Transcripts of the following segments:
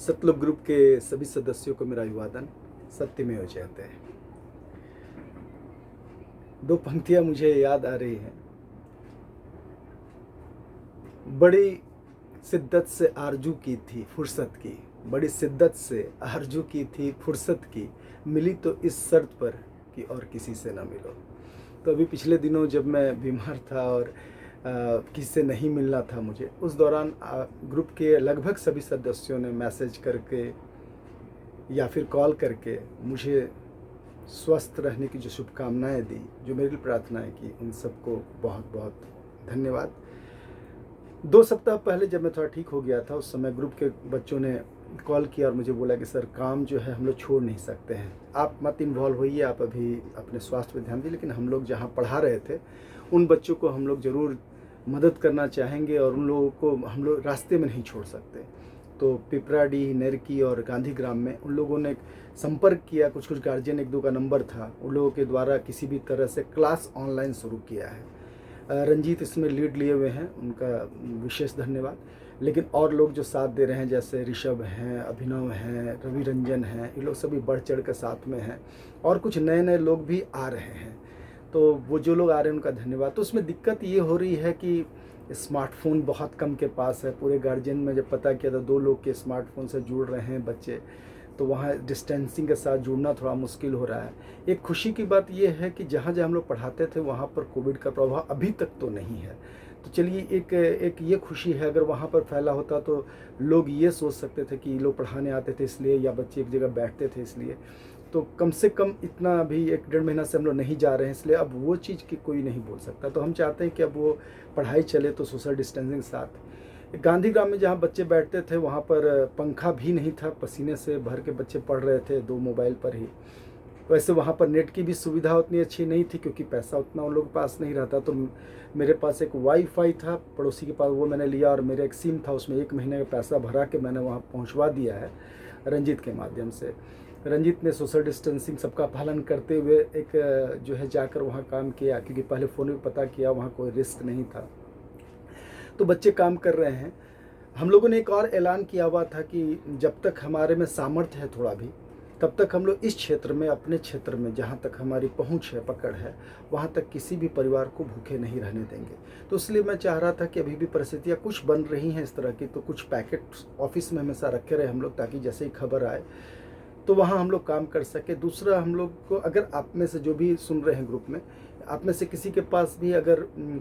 Sutlej group के सभी सदस्यों को मेरा अभिवादन। सत्यमेव जयते। दो पंक्तियां मुझे याद आ रही हैं। बड़ी शिद्दत से आरजू की थी फुर्सत की, बड़ी शिद्दत से आरजू की थी फुर्सत की, मिली तो इस शर्त पर कि और किसी से ना मिलो। तो अभी पिछले दिनों जब मैं बीमार था और किसी से नहीं मिलना था मुझे, उस दौरान ग्रुप के लगभग सभी सदस्यों ने मैसेज करके या फिर कॉल करके मुझे स्वस्थ रहने की जो शुभकामनाएं दी, जो मेरे लिए प्रार्थनाएं की, उन सबको बहुत बहुत धन्यवाद। 2 सप्ताह पहले जब मैं थोड़ा ठीक हो गया था, उस समय ग्रुप के बच्चों ने कॉल किया और मुझे बोला कि सर काम जो है हम लोग छोड़ नहीं सकते हैं, आप मत इन्वॉल्व होइए, आप अभी अपने स्वास्थ्य पे ध्यान दीजिए, लेकिन हम लोग जहाँ पढ़ा रहे थे उन बच्चों को हम लोग ज़रूर मदद करना चाहेंगे और उन लोगों को हम लोग रास्ते में नहीं छोड़ सकते। तो पिपराडीह, नेरकी और गांधीग्राम में उन लोगों ने संपर्क किया, कुछ गार्जियन, 1-2 का नंबर था, उन लोगों के द्वारा किसी भी तरह से क्लास ऑनलाइन शुरू किया है। रंजीत इसमें लीड लिए हुए हैं, उनका विशेष धन्यवाद। लेकिन और लोग जो साथ दे रहे हैं, जैसे ऋषभ हैं, अभिनव हैं, रवि रंजन हैं, ये लोग सभी बढ़ चढ़ कर साथ में हैं और कुछ नए नए लोग भी आ रहे हैं। तो वो जो लोग आ रहे हैं उनका धन्यवाद। तो उसमें दिक्कत ये हो रही है कि स्मार्टफ़ोन बहुत कम के पास है। पूरे गार्जियन में जब पता किया तो 2 लोग के स्मार्टफ़ोन से जुड़ रहे हैं बच्चे, तो वहाँ डिस्टेंसिंग के साथ जुड़ना थोड़ा मुश्किल हो रहा है। एक खुशी की बात ये है कि जहाँ-जहाँ हम लोग पढ़ाते थे वहाँ पर कोविड का प्रभाव अभी तक तो नहीं है। तो चलिए एक ये खुशी है, अगर वहाँ पर फैला होता तो लोग ये सोच सकते थे कि लोग पढ़ाने आते थे इसलिए, या बच्चे एक जगह बैठते थे इसलिए। तो कम से कम इतना अभी 1-1.5 महीना से हम लोग नहीं जा रहे हैं, इसलिए अब वो चीज़ की कोई नहीं बोल सकता। तो हम चाहते हैं कि अब वो पढ़ाई चले तो सोशल डिस्टेंसिंग के साथ। गांधीग्राम में जहाँ बच्चे बैठते थे वहाँ पर पंखा भी नहीं था, पसीने से भर के बच्चे पढ़ रहे थे 2 मोबाइल पर ही। वैसे वहाँ पर नेट की भी सुविधा उतनी अच्छी नहीं थी क्योंकि पैसा उतना उन लोगों के पास नहीं रहता। तो मेरे पास एक वाईफाई था पड़ोसी के पास, वो मैंने लिया और मेरा एक सिम था, उसमें 1 महीने का पैसा भरा के मैंने वहाँ पहुँचवा दिया है रंजीत के माध्यम से। रंजीत ने सोशल डिस्टेंसिंग सबका पालन करते हुए एक जो है जाकर वहाँ काम किया, क्योंकि पहले फ़ोन में पता किया, वहाँ कोई रिस्क नहीं था। तो बच्चे काम कर रहे हैं। हम लोगों ने एक और ऐलान किया हुआ था कि जब तक हमारे में सामर्थ्य है थोड़ा भी, तब तक हम लोग इस क्षेत्र में, अपने क्षेत्र में जहाँ तक हमारी पहुँच है, पकड़ है, वहाँ तक किसी भी परिवार को भूखे नहीं रहने देंगे। तो इसलिए मैं चाह रहा था कि अभी भी परिस्थितियाँ कुछ बन रही हैं इस तरह की, तो कुछ पैकेट ऑफिस में हमेशा रखे रहे हम लोग, ताकि जैसे ही खबर आए तो वहाँ हम लोग काम कर सके। दूसरा, हम लोग को, अगर आप में से जो भी सुन रहे हैं ग्रुप में, आप में से किसी के पास भी अगर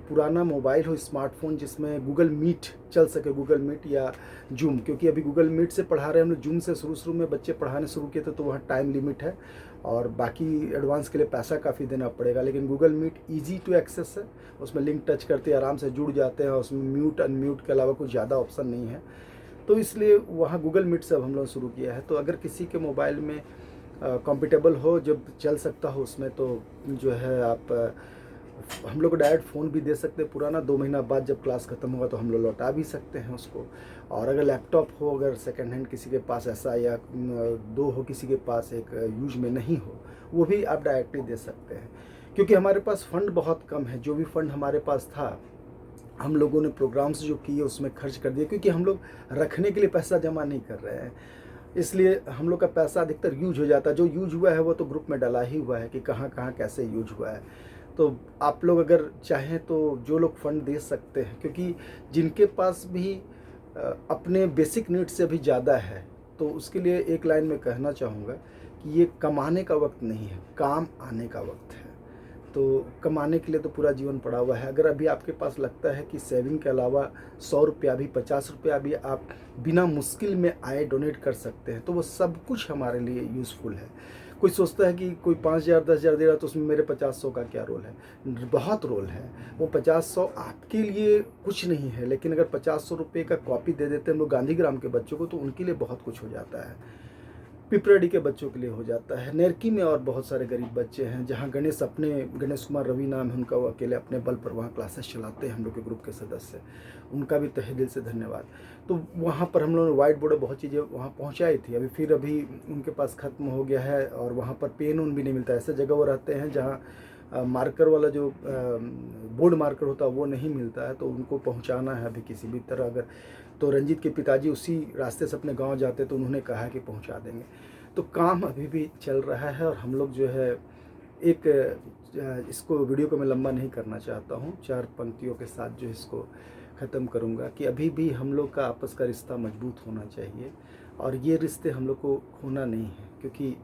पुराना मोबाइल हो, स्मार्टफोन जिसमें गूगल मीट चल सके, गूगल मीट या जूम, क्योंकि अभी गूगल मीट से पढ़ा रहे हैं हम लोग, जूम से शुरू में बच्चे पढ़ाने शुरू किए थे, तो वहाँ टाइम लिमिट है और बाकी एडवांस के लिए पैसा काफ़ी देना पड़ेगा। लेकिन Google Meet easy to access है, उसमें लिंक टच करते आराम से जुड़ जाते हैं और उसमें म्यूट अनम्यूट के अलावा कुछ ज़्यादा ऑप्शन नहीं है। तो इसलिए वहाँ गूगल मीट से अब हम लोग शुरू किया है। तो अगर किसी के मोबाइल में कंपेटेबल हो, जब चल सकता हो उसमें, तो जो है आप हम लोग को डायरेक्ट फ़ोन भी दे सकते हैं पुराना, 2 महीना बाद जब क्लास ख़त्म होगा तो हम लोग लौटा भी सकते हैं उसको। और अगर लैपटॉप हो, अगर सेकेंड हैंड किसी के पास ऐसा, या 2 हो किसी के पास, एक यूज में नहीं हो, वो भी आप डायरेक्टली दे सकते हैं। क्योंकि हमारे पास फ़ंड बहुत कम है, जो भी फ़ंड हमारे पास था हम लोगों ने प्रोग्राम्स जो किए उसमें खर्च कर दिए, क्योंकि हम लोग रखने के लिए पैसा जमा नहीं कर रहे हैं। इसलिए हम लोग का पैसा अधिकतर यूज हो जाता है। जो यूज हुआ है वो तो ग्रुप में डला ही हुआ है कि कहाँ कहाँ कैसे यूज हुआ है। तो आप लोग अगर चाहें तो जो लोग फंड दे सकते हैं, क्योंकि जिनके पास भी अपने बेसिक नीड्स से भी ज़्यादा है, तो उसके लिए एक लाइन में कहना चाहूँगा कि ये कमाने का वक्त नहीं है, काम आने का वक्त है। तो कमाने के लिए तो पूरा जीवन पड़ा हुआ है। अगर अभी आपके पास लगता है कि सेविंग के अलावा 100 रुपया भी, 50 रुपया भी आप बिना मुश्किल में आए डोनेट कर सकते हैं, तो वो सब कुछ हमारे लिए यूज़फुल है। कोई सोचता है कि कोई 5,000 10,000 दे रहा है तो उसमें मेरे 50-100 का क्या रोल है? बहुत रोल है। वो 50-100 आपके लिए कुछ नहीं है, लेकिन अगर 50-100 रुपये का कॉपी दे देते हैं हम लोग गांधीग्राम के बच्चों को, तो उनके लिए बहुत कुछ हो जाता है। पिपराडी के बच्चों के लिए हो जाता है। नेरकी में और बहुत सारे गरीब बच्चे हैं, जहाँ गणेश कुमार रवि नाम है उनका, वो अकेले अपने बल पर वहाँ क्लासेस चलाते हैं, हम लोग के ग्रुप के सदस्य। उनका भी तहे दिल से धन्यवाद। तो वहाँ पर हम लोगों ने व्हाइट बोर्ड बहुत चीज़ें वहाँ पहुँचाई थी। अभी उनके पास ख़त्म हो गया है और वहाँ पर पेन भी नहीं मिलता है। ऐसे जगह वो रहते हैं जहाँ मार्कर वाला जो बोर्ड मार्कर होता है वो नहीं मिलता है, तो उनको पहुंचाना है अभी किसी भी तरह। अगर तो रंजीत के पिताजी उसी रास्ते से अपने गांव जाते तो उन्होंने कहा है कि पहुंचा देंगे। तो काम अभी भी चल रहा है और हम लोग जो है एक इसको वीडियो को मैं लंबा नहीं करना चाहता हूँ, 4 पंक्तियों के साथ जो इसको ख़त्म करूँगा कि अभी भी हम लोग का आपस का रिश्ता मजबूत होना चाहिए और ये रिश्ते हम लोग को खोना नहीं है, क्योंकि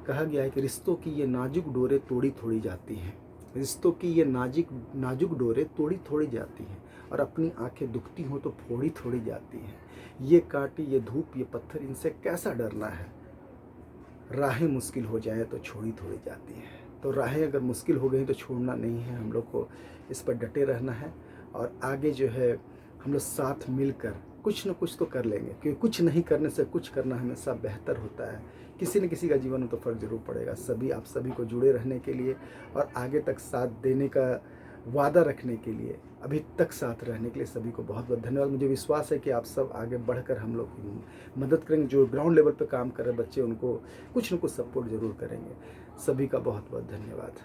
कहा गया है कि रिश्तों की ये नाजुक डोरें तोड़ी थोड़ी जाती हैं, रिश्तों की ये नाजुक डोरें तोड़ी थोड़ी जाती हैं और अपनी आंखें दुखती हों तो फोड़ी थोड़ी जाती हैं। ये कांटे, ये धूप, ये पत्थर, इनसे कैसा डरना है, राहें मुश्किल हो जाए तो छोड़ी थोड़ी जाती हैं। तो राहें अगर मुश्किल हो गई तो छोड़ना नहीं है, हम लोग को इस पर डटे रहना है और आगे जो है हम लोग साथ मिलकर कुछ न कुछ तो कर लेंगे, क्योंकि कुछ नहीं करने से कुछ करना हमेशा बेहतर होता है। किसी न किसी का जीवन में तो फ़र्क ज़रूर पड़ेगा। आप सभी को जुड़े रहने के लिए और आगे तक साथ देने का वादा रखने के लिए, अभी तक साथ रहने के लिए सभी को बहुत बहुत धन्यवाद। मुझे विश्वास है कि आप सब आगे बढ़कर हम लोग की मदद करेंगे। जो ग्राउंड लेवल पे काम कर रहे बच्चे, उनको कुछ न कुछ सपोर्ट ज़रूर करेंगे। सभी का बहुत बहुत धन्यवाद।